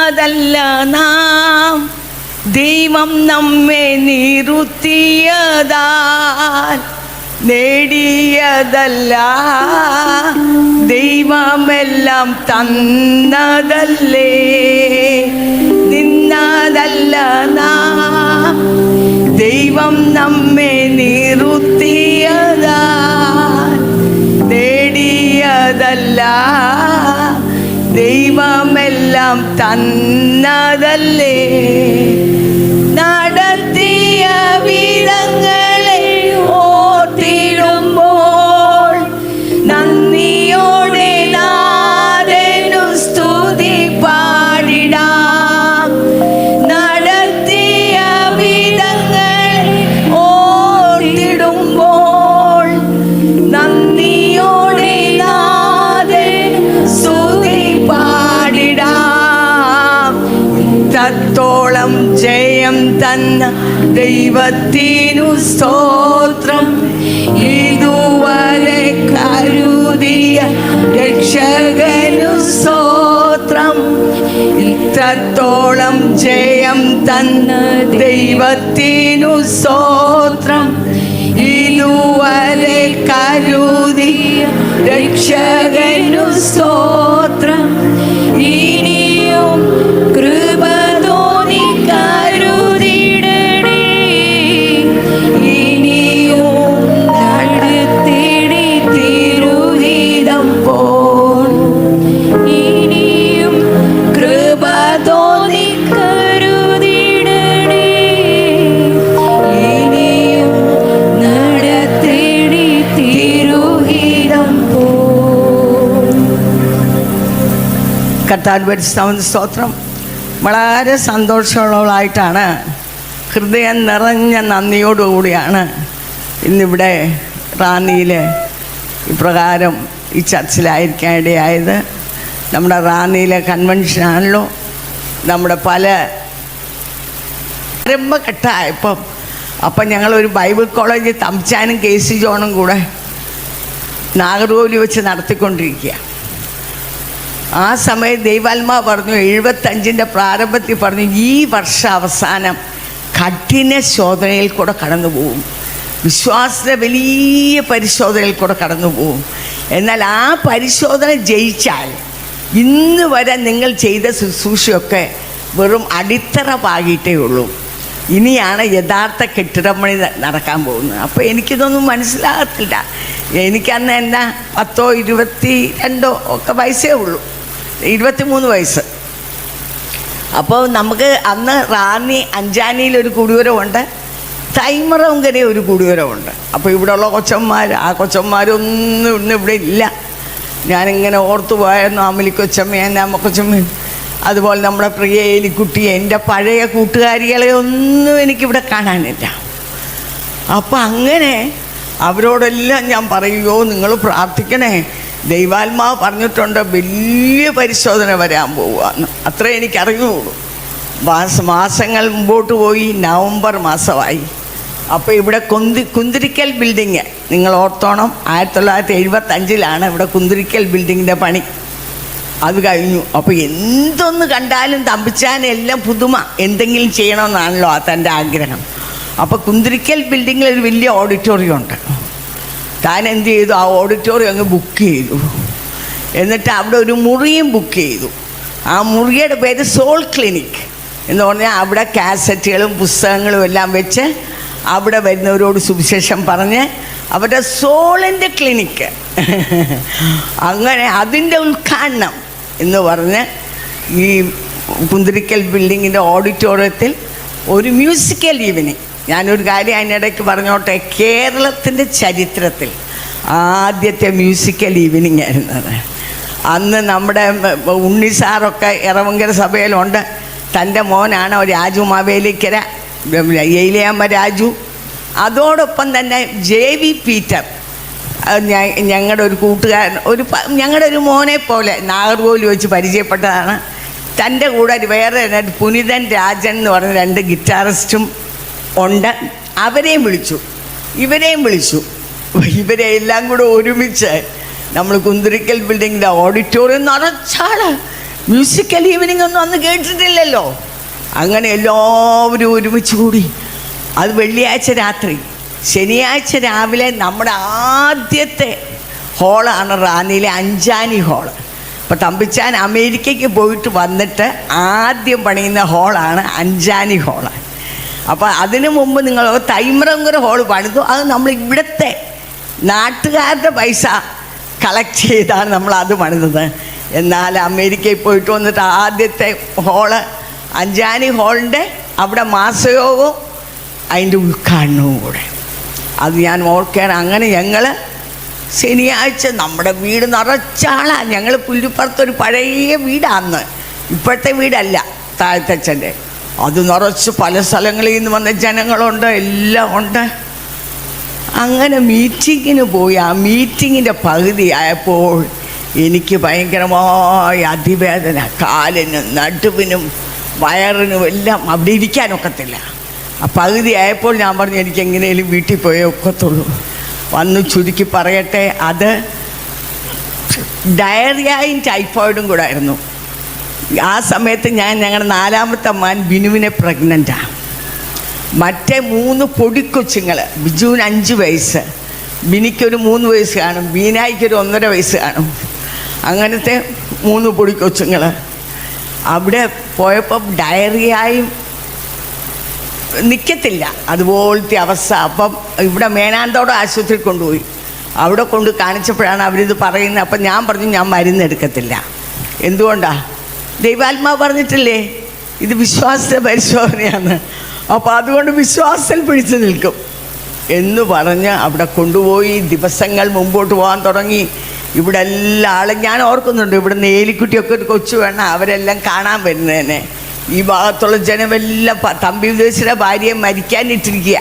നിന്നതല്ല നാം, ദൈവം നമ്മെ നിറുത്തിയതാൽ നേടിയതല്ല, ദൈവമെല്ലാം തന്നതല്ലേ. നിന്നതല്ല നാം, ദൈവം നമ്മെ നിറുത്തിയതാൽ നേടിയതല്ല, ദൈവമെല്ലാം തന്നതല്ലേ. നടത്തിയ വിധങ്ങളെ ഓർത്തിടുമ്പോൾ നന്ദിയോടെ നാഥനു സ്തുതി പാടിടാം. നടത്തിയ വിധങ്ങളെ ഓർത്തിടുമ്പോൾ നന്ദിയോടെ നാഥനു സ്തുതി പാടിടാം. ഇത്രത്തോളം ജയം തന്ന ദൈവത്തിനു സ്തോത്രം, ഇതുവരെ കരുതിയ രക്ഷകനു സ്തോത്രം. ഇത്രത്തോളം ജയം തന്ന ദൈവത്തിനു സ്തോത്രം, ഇതുവരെ കരുതിയ രക്ഷകനു സ്തോത്രം. ഇനിയും കൃപ തോന്നി കരുതിടണേ, ഇനിയും നടത്തിടി തിരുഹിതം പോൽ. ഇനിയും കൃപ തോന്നി കരുതിടണേ, ഇനിയും നടത്തിടി തിരുഹിതം പോൽ. കർത്താവിന്റെ പരിശുദ്ധ സ്തോത്രം. വളരെ സന്തോഷമുള്ളവളായിട്ടാണ്, ഹൃദയം നിറഞ്ഞ നന്ദിയോടുകൂടിയാണ് ഇന്നിവിടെ റാന്നിയിൽ ഇപ്രകാരം ഈ ചർച്ചിലായിരിക്കാൻ ഇടയായത്. നമ്മുടെ റാന്നിയിലെ കൺവെൻഷനാണല്ലോ. നമ്മുടെ പല ആരംഭഘട്ടമായപ്പം ഞങ്ങളൊരു ബൈബിൾ കോളേജ് തമ്പ്ച്ചാനും KC ജോണും കൂടെ നാഗർകോവിൽ വെച്ച് നടത്തിക്കൊണ്ടിരിക്കുക. ആ സമയത്ത് ദൈവാത്മാവ് പറഞ്ഞു, 75ൻ്റെ പ്രാരംഭത്തിൽ പറഞ്ഞു, ഈ വർഷം അവസാനം കഠിന ശോധനയിൽ കൂടെ കടന്നു പോകും, വിശ്വാസത്തെ വലിയ പരിശോധനയിൽ കൂടെ കടന്നു പോകും. എന്നാൽ ആ പരിശോധന ജയിച്ചാൽ ഇന്ന് വരെ നിങ്ങൾ ചെയ്ത ശുശ്രൂഷയൊക്കെ വെറും അടിത്തറ പാകിയിട്ടേ ഉള്ളൂ. ഇനിയാണ് യഥാർത്ഥ കെട്ടിടപ്പണി നടക്കാൻ പോകുന്നത്. അപ്പോൾ എനിക്കിതൊന്നും മനസ്സിലാകത്തില്ല. എനിക്കന്ന് എന്നാ 10 22 ഒക്കെ വയസ്സേ ഉള്ളൂ, 23 വയസ്സ്. അപ്പോൾ നമുക്ക് അന്ന് റാന്നി അഞ്ചാനിയിലൊരു കുടിവരവുണ്ട്, തൈമറങ്കര ഒരു കുടിവരവുണ്ട്. അപ്പോൾ ഇവിടെയുള്ള കൊച്ചന്മാർ, ആ കൊച്ചന്മാരൊന്നും ഇന്ന് ഇവിടെ ഇല്ല. ഞാനിങ്ങനെ ഓർത്തു പോയായിരുന്നു, അമലി കൊച്ചമ്മ, എൻ്റെ അമ്മ കൊച്ചമ്മ, അതുപോലെ നമ്മുടെ പ്രിയ എലിക്കുട്ടി, എൻ്റെ പഴയ കൂട്ടുകാരികളെ ഒന്നും എനിക്കിവിടെ കാണാനില്ല. അപ്പം അങ്ങനെ അവരോടെല്ലാം ഞാൻ പറയുമോ, നിങ്ങൾ പ്രാർത്ഥിക്കണേ, ദൈവാത്മാവ് പറഞ്ഞിട്ടുണ്ട് വലിയ പരിശോധന വരാൻ പോവുകയെന്ന്. അത്രേ എനിക്കറിയുള്ളൂ. മാസങ്ങൾ മുമ്പോട്ട് പോയി, നവംബർ മാസമായി. അപ്പോൾ ഇവിടെ കുന്തിരിക്കൽ ബിൽഡിങ് നിങ്ങൾ ഓർത്തോണം, 1975 ഇവിടെ കുന്തിരിക്കൽ ബിൽഡിങ്ങിൻ്റെ പണി അത് കഴിഞ്ഞു. അപ്പോൾ എന്തൊന്ന് കണ്ടാലും തമ്പിച്ചാനെല്ലാം പുതുമ എന്തെങ്കിലും ചെയ്യണമെന്നാണല്ലോ തൻ്റെ ആഗ്രഹം. അപ്പോൾ കുന്തിരിക്കൽ ബിൽഡിങ്ങിൽ ഒരു വലിയ ഓഡിറ്റോറിയം ഉണ്ട്. താൻ എന്ത് ചെയ്തു, ആ ഓഡിറ്റോറിയം അങ്ങ് ബുക്ക് ചെയ്തു. എന്നിട്ട് അവിടെ ഒരു മുറിയും ബുക്ക് ചെയ്തു. ആ മുറിയുടെ പേര് സോൾ ക്ലിനിക് എന്ന് പറഞ്ഞാൽ അവിടെ കാസറ്റുകളും പുസ്തകങ്ങളും എല്ലാം വെച്ച് അവിടെ വരുന്നവരോട് സുവിശേഷം പറഞ്ഞ് അവരുടെ സോളിൻ്റെ ക്ലിനിക്ക് അങ്ങനെ അതിൻ്റെ ഉദ്ഘാടനം എന്ന് പറഞ്ഞ് ഈ കുന്തിരിക്കൽ ബിൽഡിങ്ങിൻ്റെ ഓഡിറ്റോറിയത്തിൽ ഒരു മ്യൂസിക്കൽ ഈവനിങ്. ഞാനൊരു കാര്യം അതിനിടയ്ക്ക് പറഞ്ഞോട്ടെ, കേരളത്തിൻ്റെ ചരിത്രത്തിൽ ആദ്യത്തെ മ്യൂസിക്കൽ ഈവനിങ് ആയിരുന്നത്. അന്ന് നമ്മുടെ ഉണ്ണി സാറൊക്കെ ഇറവങ്കര സഭയിലുണ്ട്. തൻ്റെ മോനാണ് രാജു മാവേലിക്കര, ഏലിയാമ്മ രാജു. അതോടൊപ്പം തന്നെ JV പീറ്റർ, ഞങ്ങളുടെ ഒരു കൂട്ടുകാരൻ, ഞങ്ങളുടെ ഒരു മോനെ പോലെ നാഗർകോവിൽ വെച്ച് പരിചയപ്പെട്ടതാണ്. തൻ്റെ കൂടെ വേറെ പുനിതൻ രാജൻ എന്ന് പറഞ്ഞ 2 ഗിറ്റാറിസ്റ്റും ഉണ്ട്. അവരെയും വിളിച്ചു, ഇവരെയും വിളിച്ചു. ഇവരെ എല്ലാം കൂടെ ഒരുമിച്ച് നമ്മൾ കുന്തിരിക്കൽ ബിൽഡിങ്ങിൻ്റെ ഓഡിറ്റോറിയം നിറച്ചാൾ മ്യൂസിക്കൽ ഈവനിങ് ഒന്നും അന്ന് കേട്ടിട്ടില്ലല്ലോ. അങ്ങനെ എല്ലാവരും ഒരുമിച്ച് കൂടി. അത് വെള്ളിയാഴ്ച രാത്രി. ശനിയാഴ്ച രാവിലെ നമ്മുടെ ആദ്യത്തെ ഹോളാണ് റാന്നിയിലെ അഞ്ചാനി ഹോള്. അപ്പോൾ തമ്പിച്ചാൻ അമേരിക്കയ്ക്ക് പോയിട്ട് വന്നിട്ട് ആദ്യം പണിയുന്ന ഹോളാണ് അഞ്ചാനി ഹോള്. അപ്പോൾ അതിനു മുമ്പ് നിങ്ങൾ തൈമറങ്കര ഹോള് പണിതു. അത് നമ്മൾ ഇവിടുത്തെ നാട്ടുകാരുടെ പൈസ കളക്ട് ചെയ്താണ് നമ്മളത് പണിതത്. എന്നാൽ അമേരിക്കയിൽ പോയിട്ട് വന്നിട്ട് ആദ്യത്തെ ഹോള് അഞ്ചാനി ഹോളിൻ്റെ അവിടെ മാസയോഗവും അതിൻ്റെ ഉദ്ഘാടനവും കൂടെ അത് ഞാൻ ഓർക്കുകയാണ്. അങ്ങനെ ഞങ്ങൾ ശനിയാഴ്ച നമ്മുടെ വീട് നിറച്ചാളാണ്. ഞങ്ങൾ പുല്ലുപ്പുറത്തൊരു പഴയ വീടാന്ന്, ഇപ്പോഴത്തെ വീടല്ല, താഴത്തച്ഛൻ്റെ. അത് നിറച്ച് പല സ്ഥലങ്ങളിൽ നിന്ന് വന്ന ജനങ്ങളുണ്ട്, എല്ലാം ഉണ്ട്. അങ്ങനെ മീറ്റിങ്ങിന് പോയി. ആ മീറ്റിങ്ങിൻ്റെ പകുതിയായപ്പോൾ എനിക്ക് ഭയങ്കരമായ അതിവേദന, കാലിനും നടുവിനും വയറിനും എല്ലാം. അവിടെ ഇരിക്കാനൊക്കത്തില്ല. ആ പകുതിയായപ്പോൾ ഞാൻ പറഞ്ഞു എനിക്ക് എങ്ങനെയും വീട്ടിൽ പോയേ ഒക്കത്തുള്ളൂ. വന്ന് ചുരുക്കി പറയട്ടെ, അത് ഡയറിയയും ടൈഫോയിഡും കൂടെ ആയിരുന്നു. ആ സമയത്ത് ഞങ്ങളുടെ 4ാമത്തെ മകൻ ബിനുവിനെ പ്രഗ്നൻ്റാണ്. മറ്റേ 3 പൊടിക്കൊച്ചുങ്ങൾ, ബിജുവിന് 5 വയസ്സ്, ബിനിക്കൊരു 3 വയസ്സ് കാണും, ബീനായിക്കൊരു 1.5 വയസ്സ് കാണും. അങ്ങനത്തെ 3 പൊടിക്കൊച്ചുങ്ങൾ. അവിടെ പോയപ്പം ഡയറിയായും നിൽക്കത്തില്ല, അതുപോലത്തെ അവസ്ഥ. അപ്പം ഇവിടെ മേനാന്തോടെ ആശുപത്രി കൊണ്ടുപോയി. അവിടെ കൊണ്ട് കാണിച്ചപ്പോഴാണ് അവരിത് പറയുന്നത്. അപ്പം ഞാൻ പറഞ്ഞു ഞാൻ മരുന്നെടുക്കത്തില്ല. എന്തുകൊണ്ടാണ്? ദൈവാത്മാവ് പറഞ്ഞിട്ടില്ലേ ഇത് വിശ്വാസത്തെ പരിശോധനയാണ്. അപ്പോൾ അതുകൊണ്ട് വിശ്വാസത്തിൽ പിടിച്ചു നിൽക്കും എന്ന് പറഞ്ഞ് അവിടെ കൊണ്ടുപോയി. ദിവസങ്ങൾ മുമ്പോട്ട് പോകാൻ തുടങ്ങി. ഇവിടെ എല്ലാ ആളും ഞാൻ ഓർക്കുന്നുണ്ട്. ഇവിടുന്ന് ഏലിക്കുട്ടിയൊക്കെ ഒരു കൊച്ചു വേണം, അവരെല്ലാം കാണാൻ വരുന്നതന്നെ. ഈ ഭാഗത്തുള്ള ജനമെല്ലാം തമ്പി ഉദ്ദേശിച്ച ഭാര്യയെ മരിക്കാനിട്ടിരിക്കുക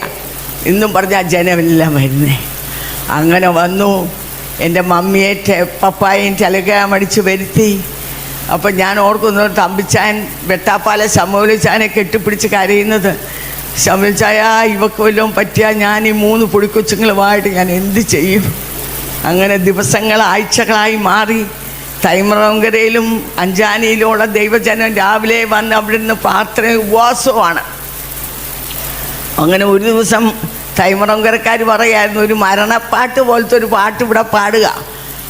എന്നും പറഞ്ഞ് ആ ജനമെല്ലാം വരുന്നേ. അങ്ങനെ വന്നു. എൻ്റെ മമ്മിയെ പപ്പായും ചലകാമടിച്ച് വരുത്തി. അപ്പം ഞാൻ ഓർക്കുന്നു തമ്പിച്ചാൻ വെട്ടാപ്പാല ശമൂലിച്ചാനെ കെട്ടിപ്പിടിച്ച് കരയുന്നത്. ശമൂലിച്ചായ ഇവക്ക് വല്ലതും പറ്റിയാൽ ഞാൻ ഈ 3 പൊടിക്കൊച്ചുങ്ങളുമായിട്ട് ഞാൻ എന്ത് ചെയ്യും? അങ്ങനെ ദിവസങ്ങൾ ആഴ്ചകളായി മാറി. തൈമറങ്കരയിലും അഞ്ചാനിയിലുള്ള ദൈവജനം രാവിലെ വന്ന് അവിടെ നിന്ന് പ്രാർത്ഥനയും ഉപവാസവുമാണ്. അങ്ങനെ ഒരു ദിവസം തൈമറങ്കരക്കാർ പറയായിരുന്നു ഒരു മരണപ്പാട്ട് പോലത്തെ ഒരു പാട്ട് ഇവിടെ പാടുക.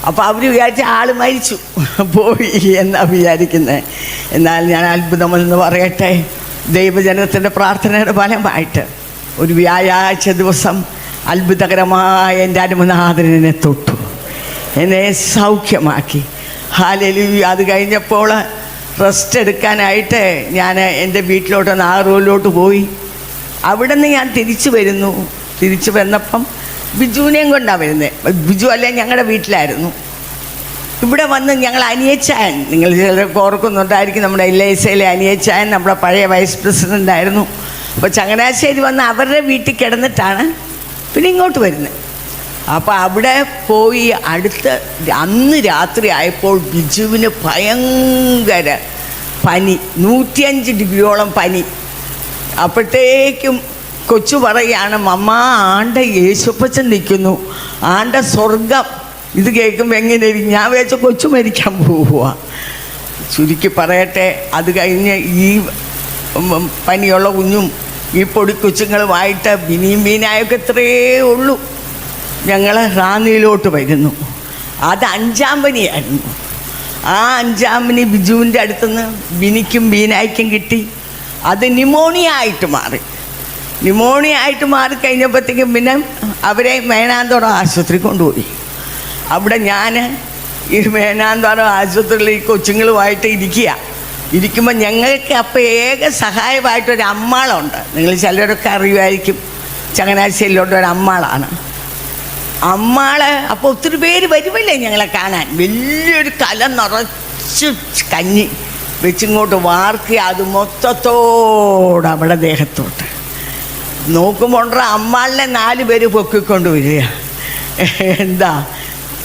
അപ്പോൾ അവർ വിചാരിച്ച ആൾ മരിച്ചു പോയി എന്നാണ് വിചാരിക്കുന്നത്. എന്നാൽ ഞാൻ അത്ഭുതമെന്ന് പറയട്ടെ, ദൈവജനത്തിൻ്റെ പ്രാർത്ഥനയുടെ ഫലമായിട്ട് ഒരു വ്യാഴാഴ്ച ദിവസം അത്ഭുതകരമായ എൻ്റെ അരുമനാഥനെ തൊട്ടു, എന്നെ സൗഖ്യമാക്കി. ഹല്ലേലൂയ. അത് കഴിഞ്ഞപ്പോൾ റെസ്റ്റ് എടുക്കാനായിട്ട് ഞാൻ എൻ്റെ വീട്ടിലോട്ട് നാഗർകോവിലോട്ട് പോയി. അവിടെ നിന്ന് ഞാൻ തിരിച്ചു വന്നപ്പം ബിജുവിനെയും കൊണ്ടാണ് വരുന്നത്. ബിജു അല്ലേ ഞങ്ങളുടെ വീട്ടിലായിരുന്നു. ഇവിടെ വന്ന് ഞങ്ങൾ അനിയച്ചായൻ, നിങ്ങൾ ചിലർക്ക് ഓർക്കുന്നുണ്ടായിരിക്കും, നമ്മുടെ LICയിലെ അനിയച്ചായൻ നമ്മുടെ പഴയ വൈസ് പ്രസിഡൻ്റായിരുന്നു. അപ്പോൾ ചങ്ങനാശ്ശേരി വന്ന് അവരുടെ വീട്ടിൽ കിടന്നിട്ടാണ് പിന്നെ ഇങ്ങോട്ട് വരുന്നത്. അപ്പോൾ അവിടെ പോയി അന്ന് രാത്രി ആയപ്പോൾ ബിജുവിന് ഭയങ്കര പനി, 105 ഡിഗ്രിയോളം പനി. അപ്പോഴത്തേക്കും കൊച്ചു പറയുകയാണ്, മമ്മ ആണ്ട യേശുപ്പച്ചൻ നിൽക്കുന്നു, ആണ്ട സ്വർഗം. ഇത് കേൾക്കുമ്പോൾ എങ്ങനെയായിരിക്കും? ഞാൻ വിചാരിച്ച കൊച്ചു മരിക്കാൻ പോവുക. ചുരുക്കി പറയട്ടെ, അത് കഴിഞ്ഞ് ഈ പനിയുള്ള കുഞ്ഞും ഈ പൊടിക്കൊച്ചുങ്ങളുമായിട്ട് ബിനിയും ബീനായൊക്കെ ഇത്രയേ ഉള്ളൂ. ഞങ്ങൾ റാന്നിയിലോട്ട് വരുന്നു. അത് 5ാം പനിയായിരുന്നു. ആ 5ാം പനി ബിജുവിൻ്റെ അടുത്തുനിന്ന് ബിനിക്കും ബീനായ്ക്കും കിട്ടി. അത് ന്യൂമോണിയ ആയിട്ട് മാറിക്കഴിഞ്ഞപ്പോഴത്തേക്കും പിന്നെ അവരെ മേനാന്തോടം ആശുപത്രി കൊണ്ടുപോയി. അവിടെ ഞാൻ ഈ മേനാന്തോടം ആശുപത്രിയിൽ ഈ കൊച്ചുങ്ങളുമായിട്ട് ഇരിക്കുമ്പോൾ ഞങ്ങൾക്ക് അപ്പോൾ ഏക സഹായമായിട്ടൊരു അമ്മാളുണ്ട്. നിങ്ങൾ ചിലരൊക്കെ അറിയുമായിരിക്കും, ചങ്ങനാശ്ശേരിയിലോട്ട് ഒരു അമ്മാളാണ്. അമ്മാള് അപ്പോൾ ഒത്തിരി പേര് വരുമല്ലേ ഞങ്ങളെ കാണാൻ. വലിയൊരു കല നിറച്ച് കഞ്ഞി വെച്ചിങ്ങോട്ട് വാർക്കുക, അത് മൊത്തത്തോടെ അവിടെ ദേഹത്തോട്ട് നോക്കുമ്പോൾ അമ്മാളിനെ 4 പേര് പൊക്കിക്കൊണ്ട് വരിക. എന്താ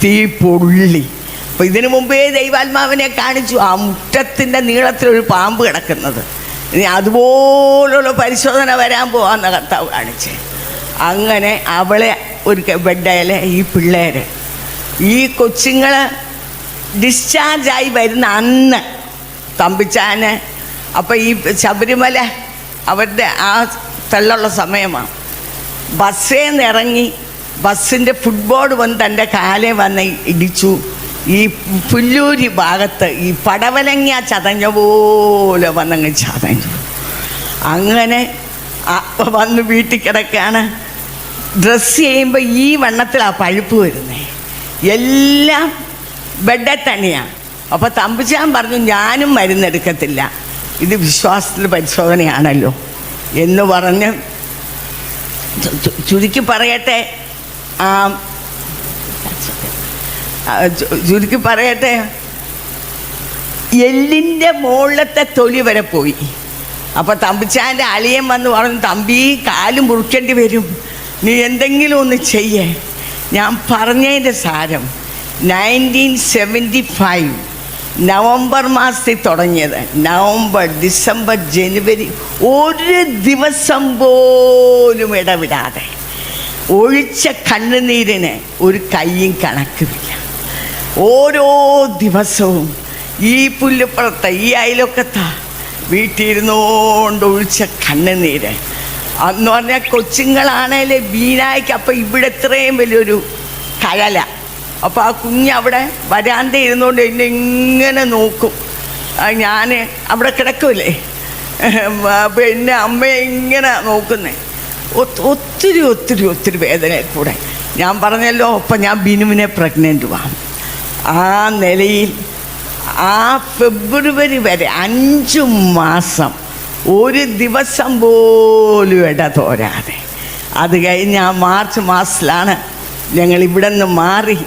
തീ പൊള്ളി. അപ്പോൾ ഇതിനു മുമ്പേ ദൈവാത്മാവിനെ കാണിച്ചു, ആ മുറ്റത്തിൻ്റെ നീളത്തിലൊരു പാമ്പ് കിടക്കുന്നത്. ഇനി അതുപോലുള്ള പരിശോധന വരാൻ പോകാമെന്ന കർത്താവ് കാണിച്ചേ. അങ്ങനെ അവളെ ഒരു ബെഡയിലെ ഈ പിള്ളേർ, ഈ കൊച്ചുങ്ങൾ ഡിസ്ചാർജായി വരുന്ന അന്ന് തമ്പിച്ചാന് അപ്പം ഈ ശബരിമല അവരുടെ ആ തെള്ളുള്ള സമയമാണ്. ബസ്സിൽ നിന്ന് ഇറങ്ങി ബസ്സിൻ്റെ ഫുട്ബോർഡ് വന്ന് തൻ്റെ കാലേ വന്ന് ഇടിച്ചു. ഈ പുല്ലൂരി ഭാഗത്ത് ഈ പടവലങ്ങ ചതഞ്ഞ പോലെ വന്നങ്ങ് ചതഞ്ഞു. അങ്ങനെ വന്ന് വീട്ടിൽ കിടക്കുകയാണ്. ഡ്രസ്സ് ചെയ്യുമ്പോൾ ഈ വണ്ണത്തിലാണ് പഴുപ്പ് വരുന്നത്. എല്ലാം ബെഡിൽ തന്നെയാണ്. അപ്പോൾ തമ്പിച്ചാൻ പറഞ്ഞു, ഞാനും മരുന്നെടുക്കത്തില്ല, ഇത് വിശ്വാസത്തിൽ പരിശോധനയാണല്ലോ എന്ന് പറഞ്ഞ് ചുരുക്കി പറയട്ടെ എല്ലിൻ്റെ മുകളിലത്തെ തൊലി വരെ പോയി. അപ്പോൾ തമ്പിച്ചാൻ്റെ അളിയൻ വന്ന് പറഞ്ഞു, തമ്പി കാല് മുറിക്കേണ്ടി വരും, നീ എന്തെങ്കിലും ഒന്ന് ചെയ്യേ. ഞാൻ പറഞ്ഞതിൻ്റെ സാരം 1975 നവംബർ മാസത്തിൽ തുടങ്ങിയത്. നവംബർ, ഡിസംബർ, ജനുവരി ഒരു ദിവസം പോലും ഇടവിടാതെ ഒഴിച്ച കണ്ണുനീരിന് ഒരു കയ്യും കണക്കുമില്ല. ഓരോ ദിവസവും ഈ പുല്ലുപ്പുറത്ത് ഈ അയലൊക്കത്താ വീട്ടിലിരുന്നുകൊണ്ട് ഒഴിച്ച കണ്ണുനീര്. അന്ന് പറഞ്ഞാൽ കൊച്ചുങ്ങളാണേലേ വീണായിക്ക്. അപ്പം ഇവിടെ ഇത്രയും വലിയൊരു കഴല. അപ്പോൾ ആ കുഞ്ഞവിടെ വരാന്ത ഇരുന്നുകൊണ്ട് എന്നെ ഇങ്ങനെ നോക്കും. ഞാൻ അവിടെ കിടക്കൂലേ, അപ്പോൾ എന്നെ അമ്മയെ ഇങ്ങനെ നോക്കുന്നേ. ഒത്തിരി ഒത്തിരി ഒത്തിരി വേദനയിൽ കൂടെ ഞാൻ പറഞ്ഞല്ലോ. അപ്പം ഞാൻ ബിനുവിനെ പ്രഗ്നൻ്റുമാണ്. ആ നിലയിൽ ആ ഫെബ്രുവരി വരെ 5 മാസം ഒരു ദിവസം പോലും ഇടതോരാതെ. അത് കഴിഞ്ഞ് ആ മാർച്ച് മാസത്തിലാണ് ഞങ്ങൾ ഇവിടെ നിന്ന് മാറി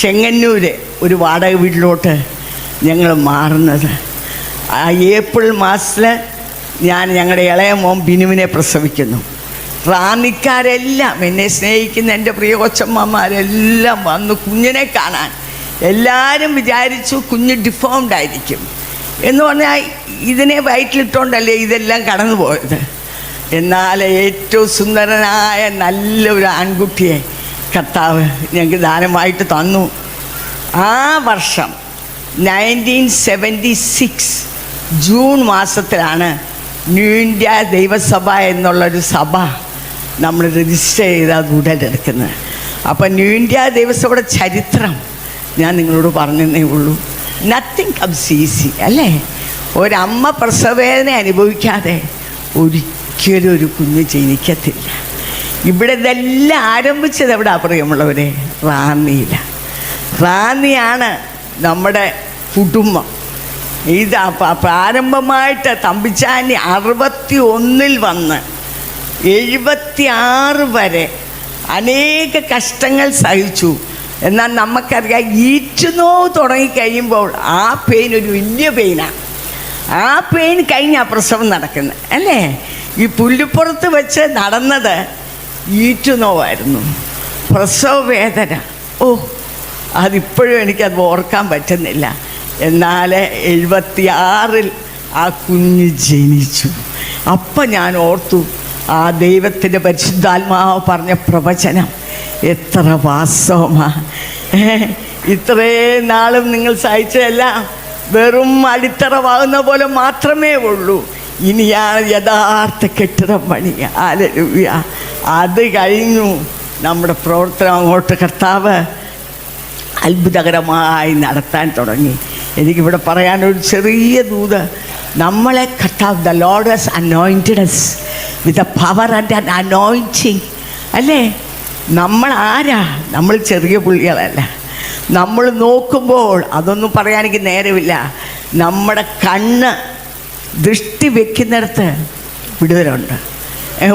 ചെങ്ങന്നൂര് ഒരു വാടക വീട്ടിലോട്ട് ഞങ്ങൾ മാറുന്നത്. ആ ഏപ്രിൽ മാസത്തിൽ ഞാൻ ഞങ്ങളുടെ ഇളയ മോൻ ബിനുവിനെ പ്രസവിക്കുന്നു. റാന്നിക്കാരെല്ലാം എന്നെ സ്നേഹിക്കുന്ന എൻ്റെ പ്രിയ കൊച്ചമ്മമാരെല്ലാം വന്നു കുഞ്ഞിനെ കാണാൻ. എല്ലാവരും വിചാരിച്ചു കുഞ്ഞ് ഡിഫോംഡ് ആയിരിക്കും എന്ന് പറഞ്ഞാൽ ഇതിനെ വയറ്റിലിട്ടുകൊണ്ടല്ലേ ഇതെല്ലാം കടന്നു പോയത്. എന്നാൽ ഏറ്റവും സുന്ദരനായ നല്ലൊരു ആൺകുട്ടിയെ കർത്താവ് ഞങ്ങൾക്ക് ദാനമായിട്ട് തന്നു. ആ വർഷം 1976 ജൂൺ മാസത്തിലാണ് ന്യൂ ഇന്ത്യ ദൈവസഭ എന്നുള്ളൊരു സഭ നമ്മൾ രജിസ്റ്റർ ചെയ്ത് അത് ഉടലെടുക്കുന്നത്. അപ്പം ന്യൂ ഇന്ത്യ ദൈവസഭയുടെ ചരിത്രം ഞാൻ നിങ്ങളോട് പറഞ്ഞതേ ഉള്ളൂ. നത്തിങ് കംസ് ഈസി അല്ലേ? ഒരമ്മ പ്രസവവേദന അനുഭവിക്കാതെ ഒരിക്കലും ഒരു കുഞ്ഞ് ജനിക്കത്തില്ല. ഇവിടെ ഇതെല്ലാം ആരംഭിച്ചത് എവിടെ പ്രിയമുള്ളവരെ? റാന്നിയില്ല. റാന്നിയാണ് നമ്മുടെ കുടുംബം. ഇത് പ്രാരംഭമായിട്ട് തമ്പിച്ചാനി 61 വന്ന് 76 വരെ അനേക കഷ്ടങ്ങൾ സഹിച്ചു. എന്നാൽ നമുക്കറിയാം ഈറ്റുനോവ് തുടങ്ങിക്കഴിയുമ്പോൾ ആ പെയിൻ ഒരു വലിയ പെയിനാണ്. ആ പെയിൻ കഴിഞ്ഞാൽ പ്രസവം നടക്കുന്നത് അല്ലേ? ഈ പുല്ലുപ്പുറത്ത് വെച്ച് നടന്നത് ഈറ്റുനോവായിരുന്നു, പ്രസവ വേദന. അതിപ്പോഴും എനിക്കത് ഓർക്കാൻ പറ്റുന്നില്ല. എന്നാൽ 76 ആ കുഞ്ഞ് ജനിച്ചു. അപ്പം ഞാൻ ഓർത്തു, ആ ദൈവത്തിൻ്റെ പരിശുദ്ധാത്മാവ് പറഞ്ഞ പ്രവചനം എത്ര വാസ്തവമാണ്. ഇത്രയും നാളും നിങ്ങൾ സഹിച്ചതല്ല വെറും അടിത്തറവാകുന്ന പോലെ മാത്രമേ ഉള്ളൂ. ഇനിയാണ് യഥാർത്ഥ കെട്ടിടം പണി. ഹല്ലേലൂയ. അത് കഴിഞ്ഞു നമ്മുടെ പ്രവർത്തനം അങ്ങോട്ട് കർത്താവ് അത്ഭുതകരമായി നടത്താൻ തുടങ്ങി. എനിക്കിവിടെ പറയാനൊരു ചെറിയ ദൂത്. നമ്മളെ കർത്താവ് the Lord has anointed us with a power and an anointing അല്ലേ? നമ്മൾ ആരാ? നമ്മൾ ചെറിയ പുള്ളികളല്ല. നമ്മൾ നോക്കുമ്പോൾ അതൊന്നും പറയാൻ എനിക്ക് നേരമില്ല. നമ്മുടെ കണ്ണ് ദൃഷ്ടി വെക്കുന്നിടത്ത് വിടുതലുണ്ട്.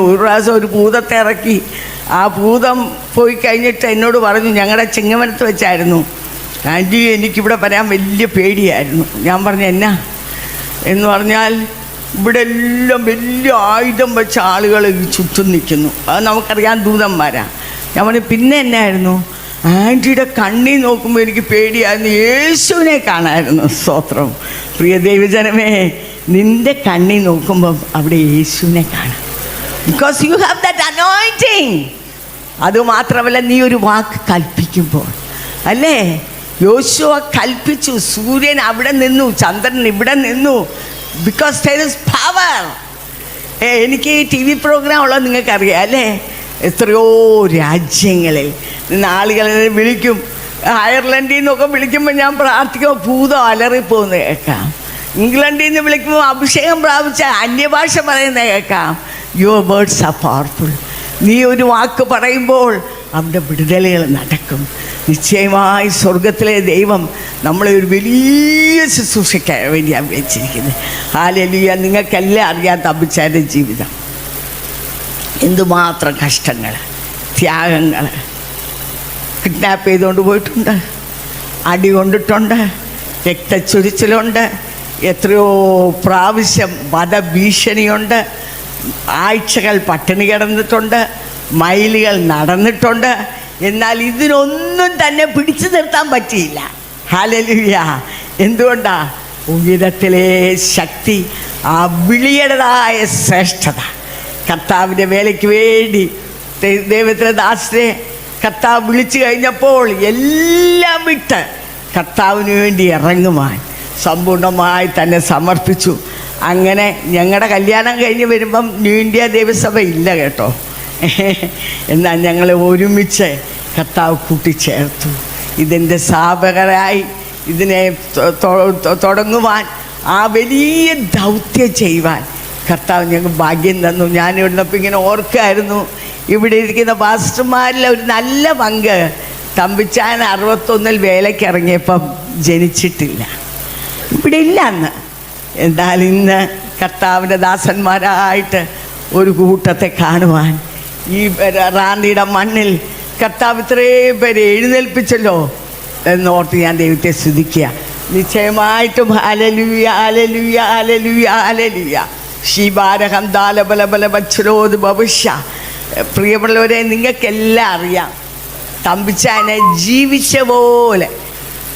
ഒരു പ്രാവശ്യം ഒരു ഭൂതത്തെ ഇറക്കി. ആ ഭൂതം പോയി കഴിഞ്ഞിട്ട് എന്നോട് പറഞ്ഞു, ഞങ്ങളുടെ ചിങ്ങവനത്ത് വെച്ചായിരുന്നു, ആൻറ്റി എനിക്കിവിടെ വരാൻ വലിയ പേടിയായിരുന്നു. ഞാൻ പറഞ്ഞു എന്നാ എന്ന് പറഞ്ഞാൽ ഇവിടെ എല്ലാം വലിയ ആയുധം വെച്ച ആളുകൾ ചുറ്റും നിൽക്കുന്നു. അത് നമുക്കറിയാം, ദൂതന്മാരാ. ഞാൻ പറഞ്ഞു പിന്നെ എന്നായിരുന്നു? ആൻറ്റിയുടെ കണ്ണി നോക്കുമ്പോൾ എനിക്ക് പേടിയായിരുന്നു, യേശുവിനെ കാണാമായിരുന്നു. സ്തോത്രം. പ്രിയ ദൈവജനമേ, നിൻ്റെ കണ്ണി നോക്കുമ്പം അവിടെ യേശുവിനെ കാണാം. Because you have that anointing. അതുമാത്രമല്ല, നീ ഒരു വാക്ക് കൽപ്പിക്കുമ്പോൾ അല്ലേ, യോശുവ കൽപ്പിച്ചു. സൂര്യൻ അവിടെ നിന്നു, ചന്ദ്രൻ ഇവിടെ നിന്നു. Because there is power. എനിക്ക് ഈ ടി വി പ്രോഗ്രാം ഉള്ളത് നിങ്ങൾക്കറിയാം അല്ലേ? എത്രയോ രാജ്യങ്ങളിൽ നിന്ന് ആളുകളെ വിളിക്കും. അയർലൻഡിൽ നിന്നൊക്കെ വിളിക്കുമ്പോൾ ഞാൻ പ്രാർത്ഥിക്കുമ്പോൾ ഭൂതം അലറിപ്പോകുന്നത് കേൾക്കാം. ഇംഗ്ലണ്ടിൽ നിന്ന് വിളിക്കുമ്പോൾ അഭിഷേകം പ്രാപിച്ച അന്യഭാഷ പറയുന്നത് കേൾക്കാം. Your words are powerful. നീ ഒരു വാക്ക് പറയുമ്പോൾ അവിടെ വിടുതലുകൾ നടക്കും. നിശ്ചയമായി സ്വർഗത്തിലെ ദൈവം നമ്മളെ ഒരു വലിയ ശുശ്രൂഷയ്ക്ക് വേണ്ടിയാണ് വെച്ചിരിക്കുന്നത്. ഹല്ലേലൂയ. നിങ്ങൾക്കെല്ലാം അറിയാം തമ്പിച്ചാൻ്റെ ജീവിതം. എന്തുമാത്രം കഷ്ടങ്ങൾ, ത്യാഗങ്ങൾ. കിഡ്നാപ്പ് ചെയ്തുകൊണ്ട് പോയിട്ടുണ്ട്, അടി കൊണ്ടിട്ടുണ്ട്, രക്തച്ചൊരിച്ചിലുണ്ട്, എത്രയോ പ്രാവശ്യം വധഭീഷണിയുണ്ട്, ആഴ്ചകൾ പട്ടിണി കിടന്നിട്ടുണ്ട്, മൈലുകൾ നടന്നിട്ടുണ്ട്. എന്നാൽ ഇതിനൊന്നും തന്നെ പിടിച്ചു നിർത്താൻ പറ്റിയില്ല. ഹല്ലേലൂയ. എന്തുകൊണ്ടാ? ഉയരത്തിലെ ശക്തി, ആ വിളിയുടേതായ ശ്രേഷ്ഠത. കർത്താവിൻ്റെ വേലയ്ക്ക് വേണ്ടി ദൈവത്തിൻ്റെ ദാസരെ കർത്താവ് വിളിച്ചു കഴിഞ്ഞപ്പോൾ എല്ലാം വിട്ട് കർത്താവിന് വേണ്ടി ഇറങ്ങുവാൻ സമ്പൂർണ്ണമായി തന്നെ സമർപ്പിച്ചു. അങ്ങനെ ഞങ്ങളുടെ കല്യാണം കഴിഞ്ഞ് വരുമ്പം ന്യൂ ഇന്ത്യ ദേവസഭ ഇല്ല കേട്ടോ. എന്നാൽ ഞങ്ങളെ ഒരുമിച്ച് കർത്താവ് കൂട്ടിച്ചേർത്തു. ഇതിൻ്റെ സ്ഥാപകരായി ഇതിനെ തുടങ്ങുവാൻ, ആ വലിയ ദൗത്യം ചെയ്യുവാൻ കർത്താവ് ഞങ്ങൾക്ക് ഭാഗ്യം തന്നു. ഞാനിവിടുന്നപ്പോൾ ഇങ്ങനെ ഓർക്കായിരുന്നു, ഇവിടെ ഇരിക്കുന്ന പാസ്റ്റർമാരിൽ ഒരു നല്ല പങ്ക് തമ്പിച്ചാൻ 61 വേലയ്ക്ക് ഇറങ്ങിയപ്പം ജനിച്ചിട്ടില്ല, ഇവിടെ ഇല്ല അന്ന്. എന്നാൽ ഇന്ന് കർത്താവിൻ്റെ ദാസന്മാരായിട്ട് ഒരു കൂട്ടത്തെ കാണുവാൻ ഈ റാന്നിയുടെ മണ്ണിൽ കർത്താവ് ഇത്രയും പേരെ എഴുന്നേൽപ്പിച്ചല്ലോ എന്നോർത്ത് ഞാൻ ദൈവത്തെ സ്തുതിക്കുക. നിശ്ചയമായിട്ടും ഹല്ലേലൂയ, ഹല്ലേലൂയ, ഹല്ലേലൂയ, ഹല്ലേലൂയ. ശീബാരഹം ദാലബലബല ബച്ഛരോത് ഭവിഷ്യ. പ്രിയമുള്ളവരെ, നിങ്ങൾക്കെല്ലാം അറിയാം തമ്പിച്ചാനെ ജീവിച്ച പോലെ,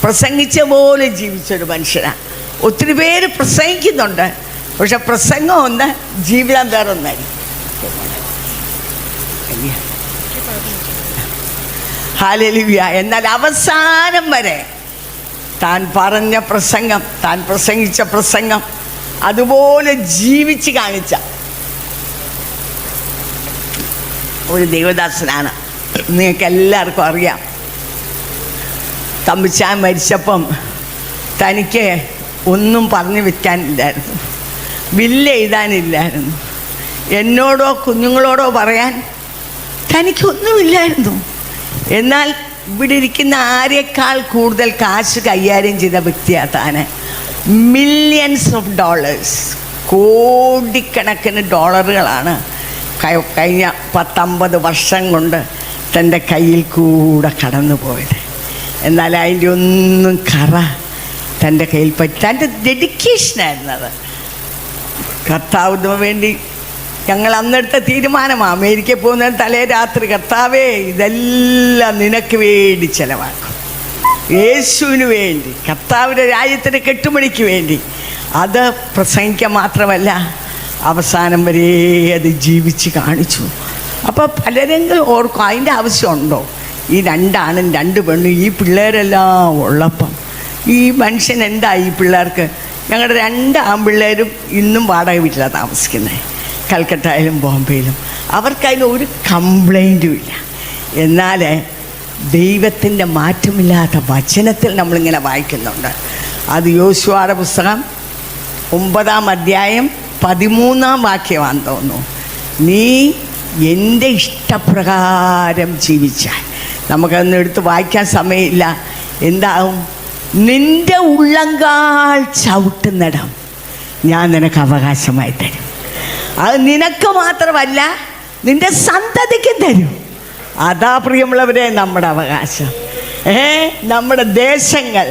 പ്രസംഗിച്ച പോലെ ജീവിച്ചൊരു മനുഷ്യനാണ്. ഒത്തിരി പേര് പ്രസംഗിക്കുന്നുണ്ട്, പക്ഷെ പ്രസംഗം ഒന്ന്, ജീവിതം വേറൊന്നായിരിക്കും. ഹല്ലേലൂയ. എന്നാൽ അവസാനം വരെ താൻ പറഞ്ഞ പ്രസംഗം, താൻ പ്രസംഗിച്ച പ്രസംഗം അതുപോലെ ജീവിച്ച് കാണിച്ച ഒരു ദൈവദാസനാണ്. നിങ്ങൾക്ക് എല്ലാവർക്കും അറിയാം. തമ്പിച്ചാൻ മരിച്ചപ്പം തനിക്ക് ഒന്നും പറഞ്ഞു വെക്കാനില്ലായിരുന്നു, ബില്ല് എഴുതാനില്ലായിരുന്നു, എന്നോടോ കുഞ്ഞുങ്ങളോടോ പറയാൻ തനിക്കൊന്നുമില്ലായിരുന്നു. എന്നാൽ ഇവിടെ ഇരിക്കുന്ന ആരെക്കാൾ കൂടുതൽ കാശ് കൈകാര്യം ചെയ്ത വ്യക്തിയാണ് താൻ. മില്യൺസ് ഓഫ് ഡോളേഴ്സ്, കോടിക്കണക്കിന് ഡോളറുകളാണ് കഴിഞ്ഞ 10-50 വർഷം കൊണ്ട് തൻ്റെ കയ്യിൽ കൂടെ കടന്നു പോയത്. എന്നാൽ അതിൻ്റെ ഒന്നും കറ തൻ്റെ കയ്യിൽ പറ്റി, തൻ്റെ ഡെഡിക്കേഷനായിരുന്നത്. കർത്താവിന് വേണ്ടി ഞങ്ങൾ അന്നെടുത്ത തീരുമാനമാണ്, അമേരിക്കയിൽ പോകുന്ന തലേ രാത്രി, കർത്താവേ ഇതെല്ലാം നിനക്ക് വേണ്ടി ചിലവാക്കും, യേശുവിന് വേണ്ടി, കർത്താവിൻ്റെ രാജ്യത്തിൻ്റെ കെട്ടുമണിക്ക് വേണ്ടി. അത് പ്രസംഗിക്കുക മാത്രമല്ല, അവസാനം വരെ അത് ജീവിച്ച് കാണിച്ചു. അപ്പോൾ പലരെങ്കിലും ഓർക്കും അതിൻ്റെ ആവശ്യമുണ്ടോ? ഈ 2 ആണും 2 പെണ്ണും ഈ പിള്ളേരെല്ലാം ഉള്ളപ്പം ഈ മനുഷ്യൻ എന്താ ഈ പിള്ളേർക്ക്? ഞങ്ങളുടെ 2 ആൺപിള്ളേരും ഇന്നും വാടക വീട്ടിലാണ് താമസിക്കുന്നത്, കൽക്കട്ടയിലും ബോംബെയിലും. അവർക്കതിന് ഒരു കംപ്ലൈൻറ്റും ഇല്ല. എന്നാൽ ദൈവത്തിൻ്റെ മാറ്റമില്ലാത്ത വചനത്തിൽ നമ്മളിങ്ങനെ വായിക്കുന്നുണ്ട്. അത് യോശുവയുടെ പുസ്തകം 9-ാം അധ്യായം 13-ാം വാക്യമാണെന്ന് തോന്നുന്നു. നീ എൻ്റെ ഇഷ്ടപ്രകാരം ജീവിച്ചാൽ, നമുക്കതൊന്നും എടുത്ത് വായിക്കാൻ സമയമില്ല. എന്താവും? നിൻ്റെ ഉള്ളങ്കാൽ ചവിട്ടുന്നിടം ഞാൻ നിനക്ക് അവകാശമായി തരും. അത് നിനക്ക് മാത്രമല്ല, നിൻ്റെ സന്തതിക്ക് തരും. അതാ പ്രിയമുള്ളവരെ നമ്മുടെ അവകാശം. നമ്മുടെ ദേശങ്ങൾ,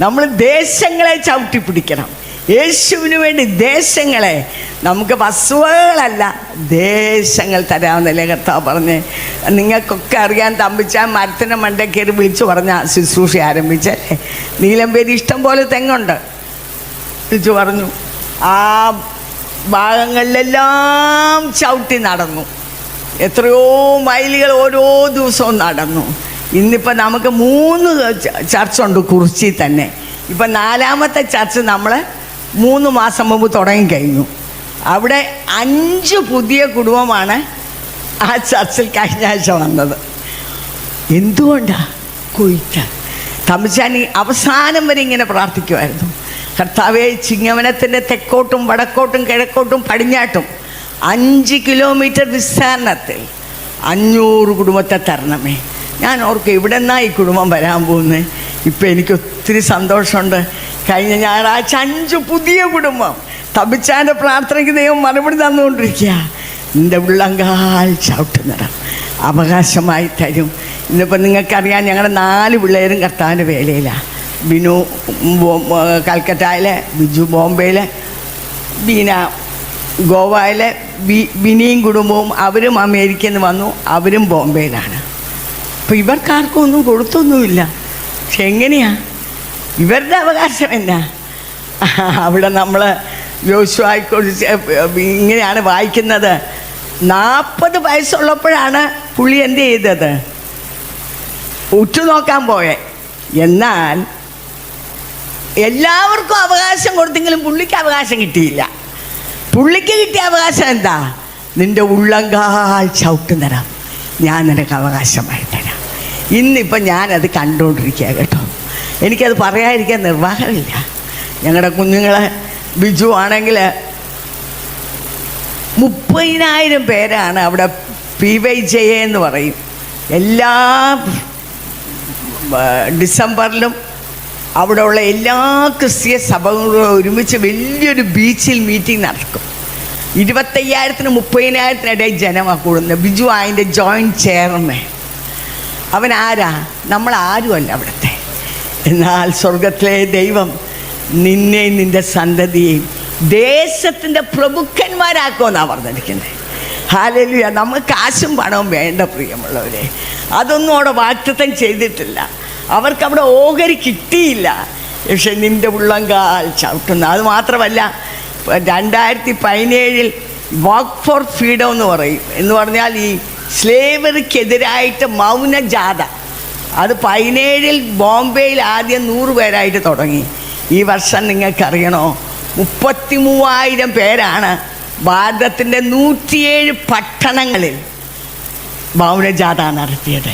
നമ്മൾ ദേശങ്ങളെ ചവിട്ടിപ്പിടിക്കണം. യേശുവിന് വേണ്ടി ദേശങ്ങളെ, നമുക്ക് വസ്തുവകളല്ല ദേശങ്ങൾ തരാമെന്നല്ലേ കർത്താവ് പറഞ്ഞ്. നിങ്ങൾക്കൊക്കെ അറിയാൻ തമ്പിച്ചാൻ മരത്തിൻ്റെ മണ്ടയ്ക്കേറി വിളിച്ചു പറഞ്ഞ ശുശ്രൂഷ ആരംഭിച്ചല്ലേ. നീലമ്പേരി ഇഷ്ടം പോലെ തെങ്ങുണ്ട്, വിളിച്ചു പറഞ്ഞു. ആ ഭാഗങ്ങളിലെല്ലാം ചവിട്ടി നടന്നു, എത്രയോ മൈലുകൾ ഓരോ ദിവസവും നടന്നു. ഇന്നിപ്പോൾ നമുക്ക് 3 ചർച്ചുണ്ട് കുറിച്ചി തന്നെ. ഇപ്പം 4ാമത്തെ ചർച്ച് നമ്മൾ 3 മാസം മുമ്പ് തുടങ്ങിക്കഴിഞ്ഞു. അവിടെ 5 പുതിയ കുടുംബമാണ് ആ ചർച്ചിൽ കഴിഞ്ഞ ആഴ്ച വന്നത്. എന്തുകൊണ്ടാണ്? കൊയ്ത്ത്. തമ്പുരാനി അവസാനം വരെ ഇങ്ങനെ പ്രാർത്ഥിക്കുമായിരുന്നു, കർത്താവേ, ചിങ്ങവനത്തിൻ്റെ തെക്കോട്ടും വടക്കോട്ടും കിഴക്കോട്ടും പടിഞ്ഞാട്ടും 5 കിലോമീറ്റർ വിസ്താരണത്തിൽ 500 കുടുംബത്തെ തരണമേ. ഞാൻ ഓർക്കും, ഇവിടെ നിന്നാണ് ഈ കുടുംബം വരാൻ പോകുന്നത്. ഇപ്പം എനിക്ക് ഒത്തിരി സന്തോഷമുണ്ട്. കഴിഞ്ഞ ഞായറാഴ്ച 5 പുതിയ കുടുംബം. തമ്പുരാൻ്റെ പ്രാർത്ഥനയ്ക്ക് ദൈവം മറുപടി തന്നുകൊണ്ടിരിക്കുക. നിൻ്റെ ഉള്ളങ്കാൽ ചവിട്ടുന്നിടം അവകാശമായി തരും. ഇന്നിപ്പോൾ നിങ്ങൾക്കറിയാം, ഞങ്ങളുടെ 4 പിള്ളേരും കർത്താവിൻ്റെ വേലയിലാണ്. ബിനു കൽക്കട്ടയിലെ, ബിജു ബോംബെയിലെ, ബീന ഗോവയിലെ, ബിനിയും കുടുംബവും അവരും അമേരിക്കയിൽ നിന്ന് വന്നു, അവരും ബോംബെയിലാണ്. അപ്പോൾ ഇവർക്കാർക്കും ഒന്നും കൊടുത്തൊന്നുമില്ല. പക്ഷെ എങ്ങനെയാ ഇവരുടെ അവകാശം എന്നാ? അവിടെ നമ്മൾ യോശുവയെക്കുറിച്ച് ഇങ്ങനെയാണ് വായിക്കുന്നത്. 40 വയസ്സുള്ളപ്പോഴാണ് പുള്ളി എന്ത് ചെയ്തത്? ഉറ്റുനോക്കാൻ പോയെ. എന്നാൽ എല്ലാവർക്കും അവകാശം കൊടുത്തെങ്കിലും പുള്ളിക്ക് അവകാശം കിട്ടിയില്ല. പുള്ളിക്ക് കിട്ടിയ അവകാശം എന്താ? നിൻ്റെ ഉള്ളങ്കാൽ ചവിട്ടുന്നിടം ഞാൻ നിനക്ക് അവകാശമായി തരാം. ഇന്നിപ്പം ഞാനത് കണ്ടുകൊണ്ടിരിക്കുക കേട്ടോ. എനിക്കത് പറയാതിരിക്കാൻ നിർവാഹമില്ല. ഞങ്ങളുടെ കുഞ്ഞുങ്ങളെ ബിജു ആണെങ്കിൽ 30,000 പേരാണ് അവിടെ PYJ എന്ന് പറയും. എല്ലാ ഡിസംബറിലും അവിടെയുള്ള എല്ലാ ക്രിസ്തീയ സഭകളും ഒരുമിച്ച് വലിയൊരു ബീച്ചിൽ മീറ്റിംഗ് നടക്കും. 25,000-നും 30,000-നും ഇടയിൽ ജനമാണ് കൂടുന്നത്. ബിജു അതിൻ്റെ ജോയിൻറ്റ് ചെയർമാൻ. അവൻ ആരാ? നമ്മളാരുമല്ല അവിടുത്തെ. എന്നാൽ സ്വർഗത്തിലെ ദൈവം നിന്നെയും നിൻ്റെ സന്തതിയെയും ദേശത്തിൻ്റെ പ്രഭുക്കന്മാരാക്കുമെന്നാണ് പറഞ്ഞിരിക്കുന്നത്. ഹല്ലേലൂയ. നമുക്ക് കാശും പണവും വേണ്ട പ്രിയമുള്ളവരെ. അതൊന്നും അവിടെ വാഗ്ദത്തം ചെയ്തിട്ടില്ല. അവർക്കവിടെ ഓഹരി കിട്ടിയില്ല. പക്ഷെ നിൻ്റെ ഉള്ളങ്കാൽ ചവിട്ടുന്ന. അത് മാത്രമല്ല, 2017 വാക്ക് ഫോർ ഫ്രീഡം എന്ന് പറയും. എന്ന് പറഞ്ഞാൽ ഈ സ്ലേവറിക്കെതിരായിട്ട് മൗനജാഥ. അത് 2017 ബോംബെയിൽ ആദ്യം 100 പേരായിട്ട് തുടങ്ങി. ഈ വർഷം നിങ്ങൾക്കറിയണോ, 33,000 പേരാണ് ഭാരതത്തിൻ്റെ 107 പട്ടണങ്ങളിൽ മൗനജാഥ നടത്തിയത്.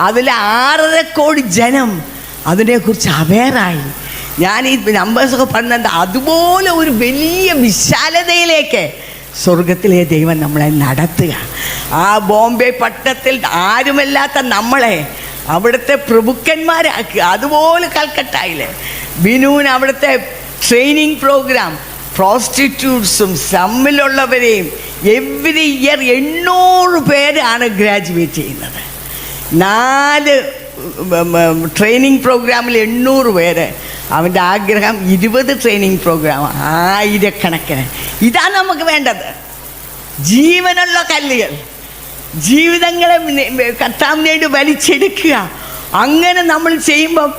അതിൽ 6.5 കോടി ജനം അതിനെക്കുറിച്ച് അവെയറായി. ഞാൻ ഈ നമ്പേഴ്സൊക്കെ പറഞ്ഞത് അതുപോലെ ഒരു വലിയ വിശാലതയിലേക്ക് സ്വർഗത്തിലെ ദൈവം നമ്മളെ നടത്തുക. ആ ബോംബെ പട്ടണത്തിൽ ആരുമല്ലാത്ത നമ്മളെ അവിടുത്തെ പ്രഭുക്കന്മാരാക്കുക. അതുപോലെ കൽക്കട്ടയിലെ ബിനുവിന് അവിടുത്തെ ട്രെയിനിങ് പ്രോഗ്രാം, പ്രോസ്റ്റിറ്റ്യൂട്ട്സും തമ്മിലുള്ളവരെയും എവറി ഇയർ 800 പേരാണ് ഗ്രാജുവേറ്റ് ചെയ്യുന്നത്. 4 ട്രെയിനിങ് പ്രോഗ്രാമിൽ 800 പേര്. അവൻ്റെ ആഗ്രഹം 20 ട്രെയിനിങ് പ്രോഗ്രാം, 1000കണക്കിന്. ഇതാണ് നമുക്ക് വേണ്ടത്. ജീവനുള്ള കല്ലുകൾ, ജീവിതങ്ങളെ കർത്താവിനേട് വലിച്ചെടുക്കുക. അങ്ങനെ നമ്മൾ ചെയ്യുമ്പം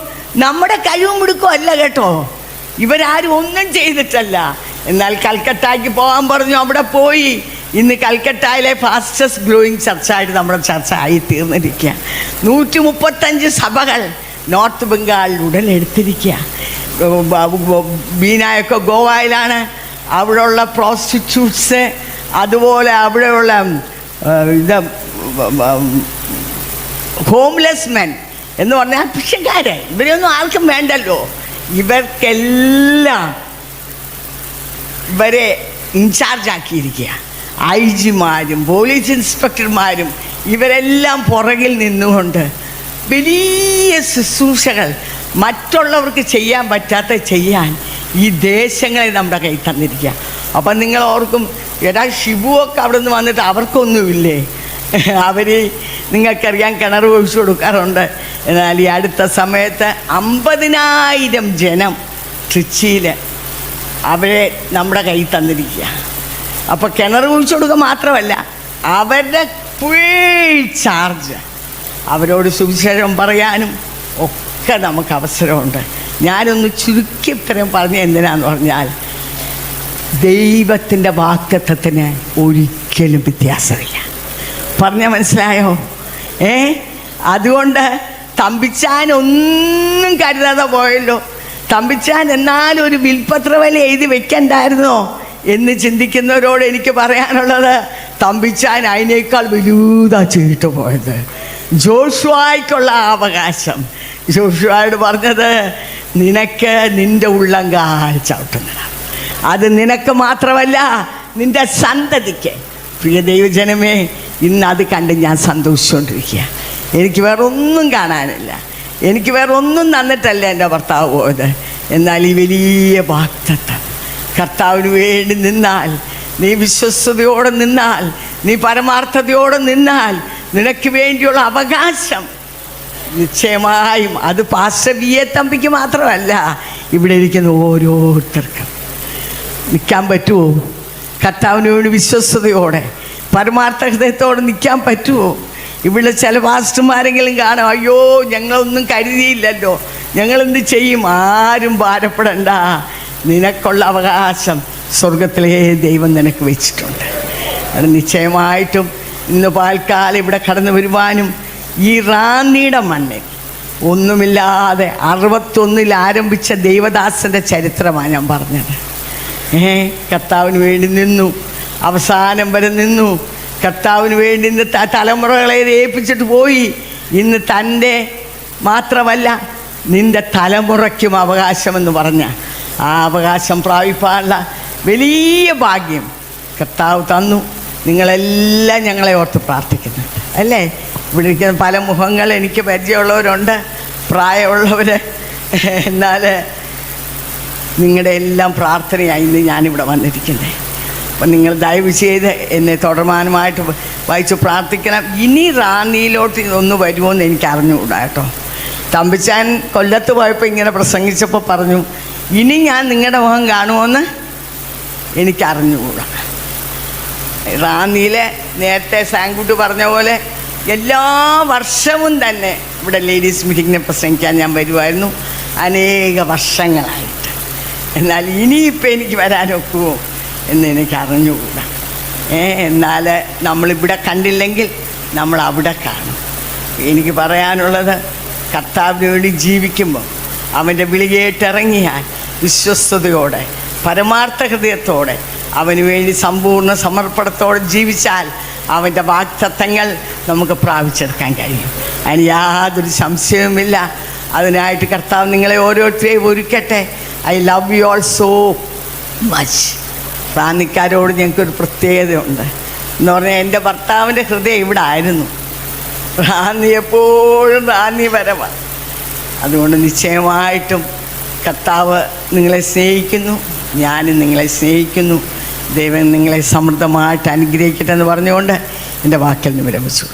നമ്മുടെ കഴിവും മിടുക്കമല്ല കേട്ടോ. ഇവരാരും ഒന്നും ചെയ്തിട്ടല്ല. എന്നാൽ കൽക്കട്ടയ്ക്ക് പോകാൻ പറഞ്ഞു. അവിടെ പോയി. ഇന്ന് കൽക്കട്ടയിലെ ഫാസ്റ്റസ്റ്റ് ഗ്രോയിങ് ചർച്ചായിട്ട് നമ്മുടെ ചർച്ച ആയി തീർന്നിരിക്കുക. 135 സഭകൾ നോർത്ത് ബംഗാളിൽ ഉടലെടുത്തിരിക്കുക. ബീനായൊക്കെ ഗോവയിലാണ്. അവിടെയുള്ള പ്രോസ്റ്റിറ്റ്യൂട്ട്സ്, അതുപോലെ അവിടെയുള്ള ഇത് ഹോംലെസ് മെൻ എന്ന് പറഞ്ഞാൽ ഭിക്ഷക്കാരെ, ഇവരെയൊന്നും ആർക്കും വേണ്ടല്ലോ. ഇവർക്കെല്ലാം ഇവരെ ഇൻചാർജാക്കിയിരിക്കുക. IG-മാരും പോലീസ് ഇൻസ്പെക്ടർമാരും ഇവരെല്ലാം പുറകിൽ നിന്നുകൊണ്ട് വലിയ ശുശ്രൂഷകൾ മറ്റുള്ളവർക്ക് ചെയ്യാൻ പറ്റാത്ത ചെയ്യാൻ ഈ ദേശങ്ങളെ നമ്മുടെ കയ്യിൽ തന്നിരിക്കുക. അപ്പം നിങ്ങൾ ഓർക്കും, എടാ ഷിബുവൊക്കെ അവിടെ നിന്ന് വന്നിട്ട് അവർക്കൊന്നുമില്ലേ? അവർ നിങ്ങൾക്കറിയാൻ കിണർ ഒഴിച്ചു കൊടുക്കാറുണ്ട്. എന്നാൽ ഈ അടുത്ത സമയത്ത് 50,000 ജനം ട്രിച്ചിയിൽ അവരെ നമ്മുടെ കയ്യിൽ തന്നിരിക്കുക. അപ്പോൾ കിണർ ഒഴിച്ചു കൊടുക്കുക മാത്രമല്ല, അവരുടെ ഫുൾ ചാർജ്, അവരോട് സുവിശേഷം പറയാനും ഒക്കെ നമുക്ക് അവസരമുണ്ട്. ഞാനൊന്ന് ചുരുക്കി ഇത്രയും പറഞ്ഞ എന്തിനാന്ന് പറഞ്ഞാൽ, ദൈവത്തിൻ്റെ വാഗ്ദത്തത്തിന് ഒരിക്കലും വ്യത്യാസമില്ല. പറഞ്ഞ മനസ്സിലായോ? അതുകൊണ്ട് തമ്പിച്ചാൻ ഒന്നും കരുതാതെ പോയല്ലോ. തമ്പിച്ചാൻ എന്നാലും ഒരു വിൽപത്രവില എഴുതി വെക്കണ്ടായിരുന്നോ എന്ന് ചിന്തിക്കുന്നവരോട് എനിക്ക് പറയാനുള്ളത്, തമ്പിച്ചാൻ അതിനേക്കാൾ വലുതാ ചെയ്തിട്ട് പോയത്. ജോഷുവായ്ക്കുള്ള അവകാശം ജോഷുവയോട് പറഞ്ഞത്, നിനക്ക് നിൻ്റെ ഉള്ളങ്കാൽ ചവിട്ടുന്നതാണ്. അത് നിനക്ക് മാത്രമല്ല, നിൻ്റെ സന്തതിക്ക്. പ്രിയ ദൈവജനമേ, ഇന്ന് അത് കണ്ട് ഞാൻ സന്തോഷിച്ചുകൊണ്ടിരിക്കുക. എനിക്ക് വേറെ ഒന്നും കാണാനില്ല, എനിക്ക് വേറെ ഒന്നും തന്നിട്ടല്ല എൻ്റെ ഭർത്താവ് പോയത്. എന്നാൽ ഈ വലിയ വാഗ്ദത്തം, കർത്താവിന് വേണ്ടി നിന്നാൽ, നീ വിശ്വസ്തയോടെ നിന്നാൽ, നീ പരമാർത്ഥതയോടെ നിന്നാൽ, നിനക്ക് വേണ്ടിയുള്ള അവകാശം നിശ്ചയമായും അത് പാസ്റ്റർ വി.എ. തമ്പിക്ക് മാത്രമല്ല, ഇവിടെ ഇരിക്കുന്ന ഓരോരുത്തർക്കും നിൽക്കാൻ പറ്റുമോ? കർത്താവിന് വേണ്ടി വിശ്വസ്തയോടെ പരമാർത്ഥ ഹൃദയത്തോടെ നിൽക്കാൻ പറ്റുമോ? ഇവിടെ ചില പാസ്റ്റർമാരെങ്കിലും കാണാം, അയ്യോ ഞങ്ങളൊന്നും കരുതിയില്ലല്ലോ, ഞങ്ങളെന്ത് ചെയ്യും? ആരും ഭാരപ്പെടണ്ട, നിനക്കുള്ള അവകാശം സ്വർഗത്തിലെ ദൈവം നിനക്ക് വെച്ചിട്ടുണ്ട്. അത് നിശ്ചയമായിട്ടും ഇന്ന് പാൽക്കാലം ഇവിടെ കടന്നു വരുവാനും, ഈ റാന്നിയുടെ മണ്ണിൽ ഒന്നുമില്ലാതെ 61 ആരംഭിച്ച ദൈവദാസൻ്റെ ചരിത്രമാണ് ഞാൻ പറഞ്ഞത്. കർത്താവിന് വേണ്ടി നിന്നു, അവസാനം വരെ നിന്നു. കർത്താവിന് വേണ്ടി ഇന്ന് തലമുറകളെ ഏൽപ്പിച്ചിട്ട് പോയി. ഇന്ന് തൻ്റെ മാത്രമല്ല, നിൻ്റെ തലമുറയ്ക്കും അവകാശമെന്ന് പറഞ്ഞ ആ അവകാശം പ്രാപിപ്പാനുള്ള വലിയ ഭാഗ്യം കർത്താവ് തന്നു. നിങ്ങളെല്ലാം ഞങ്ങളെ ഓർത്ത് പ്രാർത്ഥിക്കുന്നുണ്ട് അല്ലേ? ഇവിടെ ഇരിക്കുന്ന പല മുഖങ്ങൾ എനിക്ക് പരിചയമുള്ളവരുണ്ട്, പ്രായമുള്ളവർ. എന്നാൽ നിങ്ങളുടെ എല്ലാം പ്രാർത്ഥനയായി ഇന്ന് ഞാനിവിടെ വന്നിരിക്കുന്നത്. അപ്പം നിങ്ങൾ ദയവ് ചെയ്ത് എന്നെ തുടർമാനമായിട്ട് വായിച്ച് പ്രാർത്ഥിക്കണം. ഇനി റാന്നിയിലോട്ട് ഒന്ന് വരുമോ എന്ന് എനിക്ക് അറിഞ്ഞുകൂടാ കേട്ടോ. തമ്പിച്ചാൻ കൊല്ലത്ത് പോയപ്പോൾ ഇങ്ങനെ പ്രസംഗിച്ചപ്പോൾ പറഞ്ഞു, ഇനി ഞാൻ നിങ്ങളുടെ മുഖം കാണുമോയെന്ന് എനിക്കറിഞ്ഞുകൂടാ. റാന്നിയിലെ നേരത്തെ സാങ്കുട്ടി പറഞ്ഞ പോലെ എല്ലാ വർഷവും തന്നെ ഇവിടെ ലേഡീസ് മീറ്റിങ്ങിനെ പ്രസംഗിക്കാൻ ഞാൻ വരുമായിരുന്നു, അനേക വർഷങ്ങളായിട്ട്. എന്നാൽ ഇനിയിപ്പോൾ എനിക്ക് വരാനൊക്കുമോ എന്ന് എനിക്ക് അറിഞ്ഞുകൂടാ. എന്നാൽ നമ്മളിവിടെ കണ്ടില്ലെങ്കിൽ നമ്മൾ അവിടെ കാണും. എനിക്ക് പറയാനുള്ളത്, കർത്താവിന് വേണ്ടി ജീവിക്കുമ്പോൾ, അവൻ്റെ വിളി കേട്ടിറങ്ങിയാൽ വിശ്വസ്തയോടെ പരമാർത്ഥ ഹൃദയത്തോടെ അവന് വേണ്ടി സമ്പൂർണ്ണ സമർപ്പണത്തോടെ ജീവിച്ചാൽ അവൻ്റെ വാഗ്ദത്തങ്ങൾ നമുക്ക് പ്രാപിച്ചെടുക്കാൻ കഴിയും. അതിന് യാതൊരു സംശയവുമില്ല. അതിനായിട്ട് കർത്താവ് നിങ്ങളെ ഓരോരുത്തരെയും ഒരുക്കട്ടെ. I love you all so much. റാന്നിക്കാരോട് ഞങ്ങൾക്കൊരു പ്രത്യേകതയുണ്ട് എന്ന് പറഞ്ഞാൽ, എൻ്റെ ഭർത്താവിൻ്റെ ഹൃദയം ഇവിടെ ആയിരുന്നു. റാന്നി എപ്പോഴും റാന്നി വരവാണ്. അതുകൊണ്ട് നിശ്ചയമായിട്ടും കർത്താവ് നിങ്ങളെ സ്നേഹിക്കുന്നു, ഞാനും നിങ്ങളെ സ്നേഹിക്കുന്നു. ദൈവം നിങ്ങളെ സമൃദ്ധമായിട്ട് അനുഗ്രഹിക്കട്ടെ എന്ന് പറഞ്ഞുകൊണ്ട് എൻ്റെ വാക്കിൽ നിന്ന് വിരമിച്ചു.